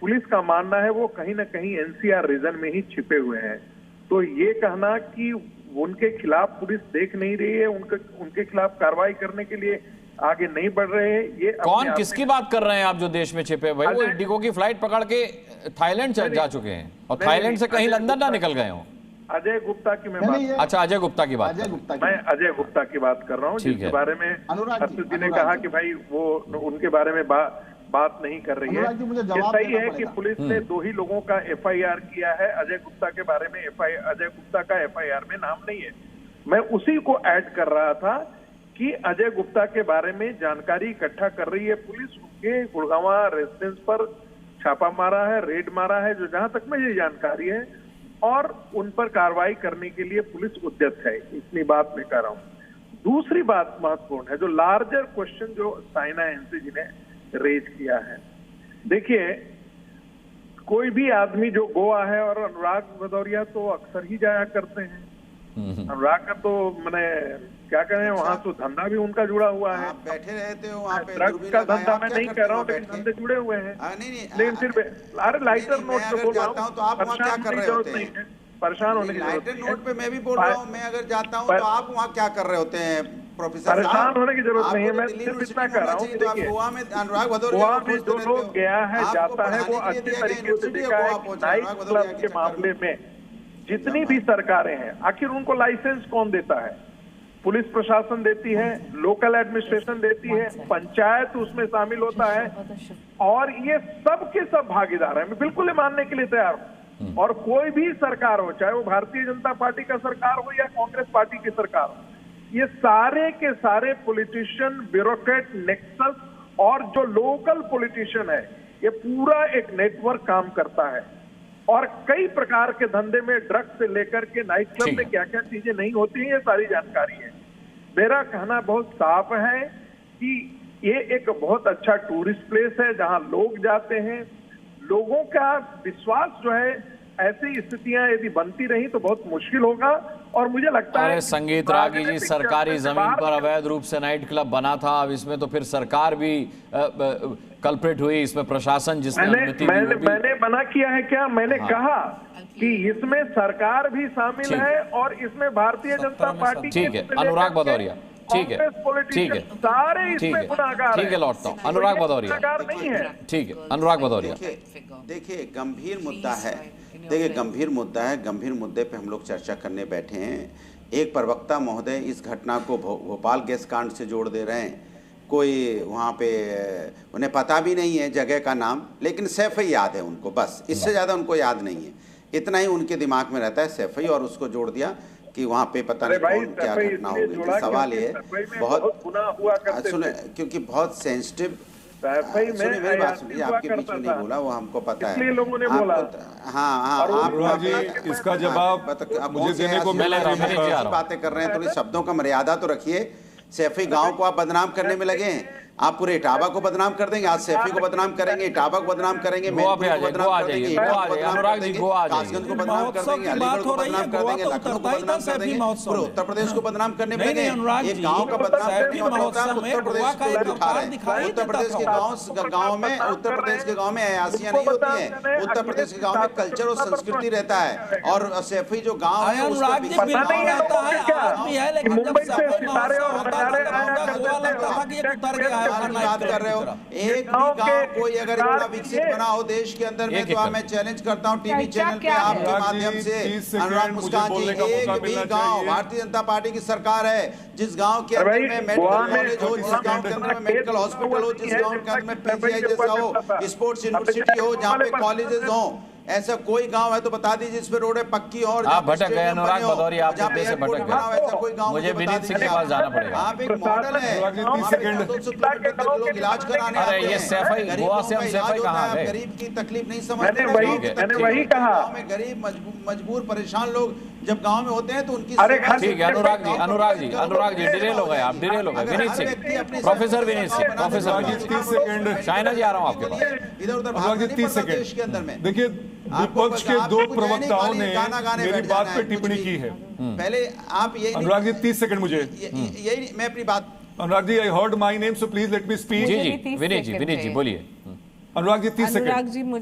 पुलिस का मानना है वो कहीं ना कहीं एनसीआर रीजन में ही छिपे हुए हैं। तो ये कहना कि उनके खिलाफ पुलिस देख नहीं रही है, उनके खिलाफ कार्रवाई करने के लिए आगे नहीं बढ़ रहे हैं, ये कौन किसकी बात कर रहे हैं आप जो देश में छिपे भाई? वो इंडिगो की फ्लाइट पकड़ के थाईलैंड जा चुके हैं और थाईलैंड से कहीं लंदन ना निकल गए हो। अजय गुप्ता की मैं बात, अच्छा अजय गुप्ता की बात, मैं अजय गुप्ता की बात कर रहा हूँ, जिसके बारे में हर्षद जी ने कहा कि भाई वो उनके बारे में बात नहीं कर रही है। ये सही है कि पुलिस ने 2 ही लोगों का एफआईआर किया है। अजय गुप्ता के बारे में अजय गुप्ता का एफआईआर में नाम नहीं है। मैं उसी को ऐड कर रहा था कि अजय गुप्ता के बारे में जानकारी इकट्ठा कर रही है पुलिस। उनके गुड़गांव रेजिडेंस पर छापा मारा है, रेड मारा है, जो जहां तक मुझे जानकारी है, और उन पर कार्रवाई करने के लिए पुलिस उद्यत है। इतनी बात मैं कह रहा हूँ। दूसरी बात महत्वपूर्ण है, जो लार्जर क्वेश्चन जो साइना एनसी जी ने रेज किया है। देखिए, कोई भी आदमी जो गोवा है, और अनुराग भदौरिया तो अक्सर ही जाया करते हैं, अनुराग का तो मैंने क्या कहें, वहां तो धंधा भी उनका जुड़ा हुआ है। बैठे रहते हो वहाँ पे, ड्रग्स का धंधा मैं नहीं कह रहा हूँ, लेकिन धंधे जुड़े हुए हैं। लेकिन फिर अरे लाइटर नोट पे बोल रहा हूँ, तो आप वहाँ क्या कर रहे होते हैं? परेशान होने की जरूरत नहीं है। नोट पे मैं भी बोल रहा हूँ, मैं अगर जाता हूँ तो आप वहाँ क्या कर रहे होते हैं प्रोफेसर? परेशान होने की जरूरत नहीं है, मैं सिर्फ इतना कह रहा हूँ कि देखिए, गोवा में अनुराग भदौरिया गोवा में जो लोग गया है, जाता है, वो अच्छी तरीके से देखा है कि नाइट क्लब के मामले में जितनी भी सरकारें हैं, आखिर उनको लाइसेंस कौन देता है? पुलिस प्रशासन देती है, लोकल एडमिनिस्ट्रेशन देती है, पंचायत उसमें शामिल होता है, और ये सब के सब भागीदार हैं। मैं बिल्कुल मानने के लिए तैयार हूं। और कोई भी सरकार हो, चाहे वो भारतीय जनता पार्टी का सरकार हो या कांग्रेस पार्टी की सरकार हो, ये सारे के सारे पॉलिटिशियन, ब्यूरोक्रेट, नेक्सस और जो लोकल पॉलिटिशियन है, ये पूरा एक नेटवर्क काम करता है। और कई प्रकार के धंधे में, ड्रग्स से लेकर के नाइट क्लब में क्या क्या चीजें नहीं होती हैं, ये सारी जानकारी है। मेरा कहना बहुत साफ है कि ये एक बहुत अच्छा टूरिस्ट प्लेस है, जहां लोग जाते हैं। लोगों का विश्वास जो है, ऐसी स्थितियां यदि बनती रही तो बहुत मुश्किल होगा। और मुझे लगता है, अरे संगीत रागी जी, सरकारी जमीन पर अवैध रूप से नाइट क्लब बना था, अब इसमें तो फिर सरकार भी कल्प्रिट हुई, इसमें प्रशासन जिसने अनुमति दी मैंने मना किया है क्या? मैंने कहा कि इसमें सरकार भी शामिल है और इसमें भारतीय जनता पार्टी, ठीक है अनुराग भदौरिया, ठीक है ठीक है सारे इसमें गुनाहगार ठीक है, लौटता हूँ अनुराग भदौरिया, नहीं है। ठीक है अनुराग भदौरिया। देखिए गंभीर मुद्दा है, देखिए गंभीर मुद्दा है, गंभीर मुद्दे पे हम लोग चर्चा करने बैठे हैं। एक प्रवक्ता महोदय इस घटना को भोपाल गैस कांड से जोड़ दे रहे हैं। कोई वहाँ पे उन्हें पता भी नहीं है जगह का नाम, लेकिन सैफई याद है उनको, बस इससे ज़्यादा उनको याद नहीं है। इतना ही उनके दिमाग में रहता है सैफई, और उसको जोड़ दिया कि वहाँ पे पता नहीं कौन क्या घटना हो गई थी। सवाल ये बहुत गुनाह हुआ करते सुने, क्योंकि बहुत सेंसिटिव, सुनिए मेरी बात सुनिए, आपके बीच में नहीं बोला, वो हमको पता है, इसलिए लोगों ने बोला। हाँ, आप इसका जवाब मुझे देने को मिला। बातें कर रहे हैं, थोड़ी शब्दों का मर्यादा तो रखिए। सैफी गांव को आप बदनाम करने में लगे हैं, आप पूरे इटावा को बदनाम कर देंगे, आज सैफी को बदनाम करेंगे, इटावा को बदनाम करेंगे, मैनपुरी को बदनाम कर देंगे, कासगंज को बदनाम कर देंगे, अलीगढ़ को बदनाम कर देंगे, लखनऊ को बदनाम कर देंगे, पूरे उत्तर प्रदेश को बदनाम करने में लगे। ये गांव का बदनाम करने का मतलब उत्तर प्रदेश को उठा रहे हैं। उत्तर प्रदेश के गाँव में अयासियां नहीं होती है, उत्तर प्रदेश के गाँव में कल्चर और संस्कृति रहता है, और सैफी जो गाँव है बात कर रहे हो। एक भी गांव कोई अगर इतना विकसित बना हो देश के अंदर में, तो मैं चैलेंज करता हूँ टीवी चैनल पे आपके माध्यम से, अनुराग मुस्कान जी, एक भी गांव, भारतीय जनता पार्टी की सरकार है, जिस गांव के अंदर में मेडिकल कॉलेज हो, जिस गांव के अंदर में मेडिकल हॉस्पिटल हो, जिस गांव के अंदर में पीजीआई जैसा हो, स्पोर्ट्स यूनिवर्सिटी हो, जहाँ पे कॉलेजेस हो, ऐसा कोई गांव है तो बता दीजिए जिसपे रोडें पक्की और आप भटक गए अनुराग भदौरिया, आप मुद्दे से भटक गए। ऐसा कोई गांव मुझे विनीत सिंह के पास जाना पड़ेगा। आप एक मॉडल है, 30 सेकंड लोग इलाज कराने आते हैं। ये सैफई गोवा से हम सैफई कहाँ है? गरीब की तकलीफ नहीं समझते। मैंने वही कहा, गांव में गरीब मजबूर परेशान लोग जब गांव में होते हैं तो उनकी ठीक है। अनुराग जी डिटेल हो गए, आप डिटेल हो गए। Vineet Singh, professor Vineet Singh, professor Vineet 30 second. Shaina ji आ रहा हूँ आपके पास। इधर उधर 30 सेकंड। देखिए, विपक्ष के दो प्रवक्ताओं ने मेरी बात पे टिप्पणी की है। पहले आप ये अनुराग जी 30 सेकंड मुझे यही मैं अपनी बात। Anurag ji, I heard my name, so please let me speak. जी विनीत जी बोलिए। अनुराग जी 30 सेकंड।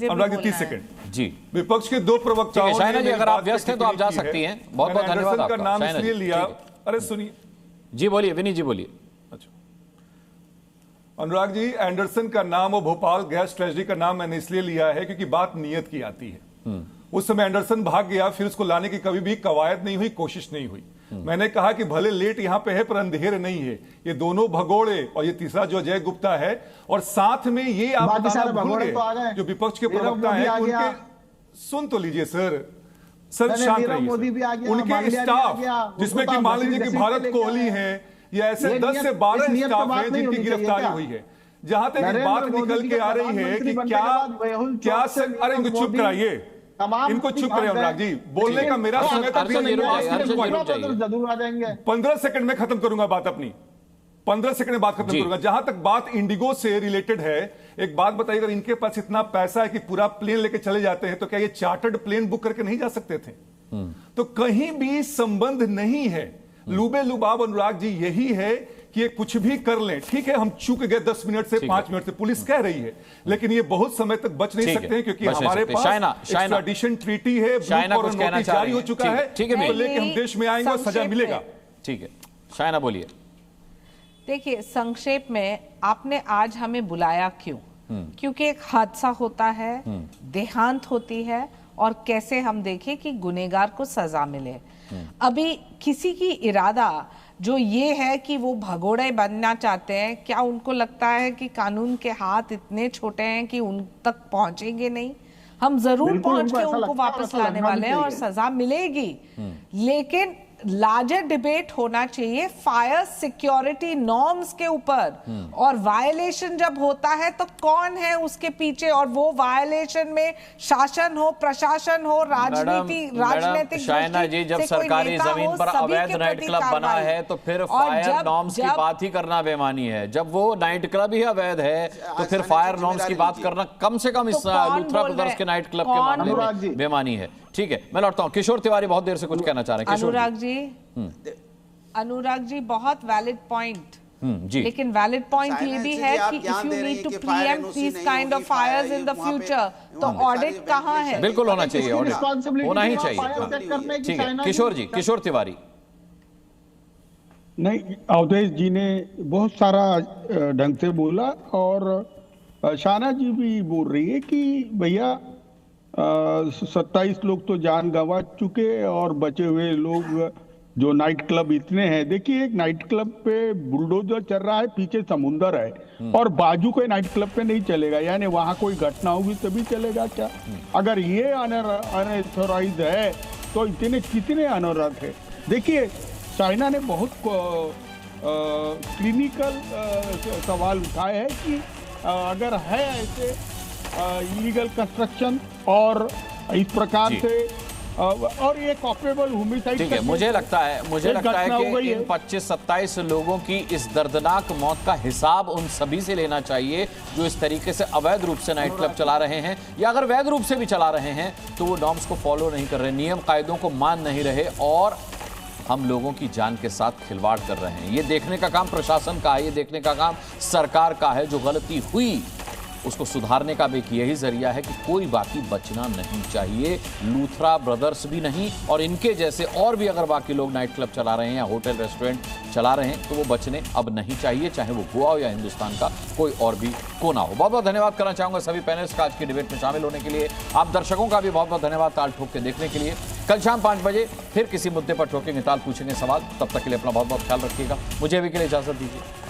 अनुराग जी 30 सेकंड जी। विपक्ष के दो प्रवक्ताओं ने, शाइना जी अगर आप व्यस्त हैं तो आप जा सकती हैं। बहुत बहुत धन्यवाद आपका। का नाम इसलिए लिया, अरे सुनिए जी, बोलिए विनीत जी बोलिए। अच्छा अनुराग जी, एंडरसन का नाम और भोपाल गैस ट्रेजरी का नाम मैंने इसलिए लिया है क्योंकि बात नियत की आती है। उस समय एंडरसन भाग गया, फिर उसको लाने की कभी भी कवायद नहीं हुई, कोशिश नहीं हुई। मैंने कहा कि भले लेट यहां पे है पर अंधेर नहीं है। ये दोनों भगोड़े और ये तीसरा जो अजय गुप्ता है, और साथ में ये आप भूल गए जो विपक्ष के प्रवक्ता हैं, उनके सुन तो लीजिए सर शांत रहिए। उनके स्टाफ, जिसमें कि मान लीजिए कि भारत कोहली है, या ऐसे 10 से 12 स्टाफ हैं जिनकी गिरफ्तारी हुई है। जहां तक बात निकल के आ रही है कि क्या अरे इनको चुप कराइए, इनको चुप करें अनुराग जी। बोलने का मेरा समय तो 15 सेकंड में खत्म करूंगा बात अपनी, 15 सेकंड में बात खत्म करूंगा। जहां तक बात इंडिगो से रिलेटेड है, एक बात बताइए, अगर इनके पास इतना पैसा है कि पूरा प्लेन लेके चले जाते हैं, तो क्या ये चार्टर्ड प्लेन बुक करके नहीं जा सकते थे? तो कहीं भी संबंध नहीं है। लुबे लुबाब अनुराग जी यही है कि ये कुछ भी कर लें, ठीक है, हम चूक गए 10 मिनट से 5 मिनट से, पुलिस कह रही है, लेकिन ये बहुत समय तक बच नहीं सकते हैं क्योंकि हमारे पास एक्स्ट्राडिशन ट्रीटी है, जारी हो चुका है, लेकिन हम देश में आएंगे और सजा मिलेगा। ठीक है, शाइना बोलिए। देखिए, संक्षेप में आपने आज हमें बुलाया क्यों? क्योंकि एक हादसा होता है, देहांत होती है, और कैसे हम देखें कि गुनहगार को सजा मिले। अभी किसी की इरादा जो ये है कि वो भगोड़े बनना चाहते हैं, क्या उनको लगता है कि कानून के हाथ इतने छोटे हैं कि उन तक पहुंचेंगे नहीं? हम जरूर पहुंच के उनको वापस लाने वाले हैं और सजा मिलेगी, लेकिन लार्जर डिबेट होना चाहिए फायर सिक्योरिटी नॉर्म्स के ऊपर। और वायलेशन जब होता है तो कौन है उसके पीछे, और वो वायलेशन में शासन हो, प्रशासन हो, राजनीतिक शाइना जी, जब सरकारी जमीन पर अवैध नाइट क्लब बना है तो फिर फायर नॉर्म्स की बात ही करना बेमानी है। जब वो नाइट क्लब ही अवैध है तो फिर फायर नॉर्म्स की बात करना कम से कम इस लूथरा ब्रदर्स के नाइट क्लब के मामले में बेमानी है। ठीक है, मैं लौटता हूं। किशोर तिवारी बहुत देर से कुछ कहना चाह रहे हैं। अनुराग जी बहुत वैलिड पॉइंट, जी, लेकिन वैलिड पॉइंट ये भी है कि if you need to preempt this kind of fires in the future, तो ऑडिट कहां है? बिल्कुल होना चाहिए, ऑडिट होना ही चाहिए। ठीक है, किशोर तिवारी। नहीं, अवधेश जी ने बहुत सारा ढंग से बोला, और शाना जी भी बोल रही है कि भैया 27 लोग तो जान गंवा चुके, और बचे हुए लोग जो नाइट क्लब इतने हैं। देखिए, एक नाइट क्लब पे बुलडोजर चल रहा है, पीछे समुंदर है, और बाजू कोई नाइट क्लब पे नहीं चलेगा, यानी वहां कोई घटना होगी तभी चलेगा क्या? अगर ये अनऑथराइज्ड है तो इतने कितने अनवरत है? देखिए, चाइना ने बहुत क्लिनिकल सवाल उठाए हैं कि अगर है ऐसे इलीगल कंस्ट्रक्शन और इस प्रकार से और ये कॉपरेबल होमिसाइड। ठीक है, मुझे लगता है कि इन 25-27 लोगों की इस दर्दनाक मौत का हिसाब उन सभी से लेना चाहिए जो इस तरीके से अवैध रूप से नाइट क्लब चला रहे हैं, या अगर वैध रूप से भी चला रहे हैं तो वो नॉर्म्स को फॉलो नहीं कर रहे, नियम कायदों को मान नहीं रहे और हम लोगों की जान के साथ खिलवाड़ कर रहे हैं। ये देखने का काम प्रशासन का है, ये देखने का काम सरकार का है। जो गलती हुई उसको सुधारने का भी एक यही जरिया है कि कोई बाकी बचना नहीं चाहिए, लूथरा ब्रदर्स भी नहीं, और इनके जैसे और भी अगर बाकी लोग नाइट क्लब चला रहे हैं या होटल रेस्टोरेंट चला रहे हैं तो वो बचने अब नहीं चाहिए, चाहे वो गोवा हो या हिंदुस्तान का कोई और भी कोना हो। बहुत बहुत धन्यवाद करना चाहूंगा सभी पैनलिस्ट का आज की डिबेट में शामिल होने के लिए। आप दर्शकों का भी बहुत बहुत धन्यवाद ताल ठोक के देखने के लिए। कल शाम 5 बजे फिर किसी मुद्दे पर ठोकेंगे ताल, पूछेंगे सवाल। तब तक के लिए अपना बहुत बहुत ख्याल रखिएगा। मुझे अभी के लिए इजाजत दीजिए।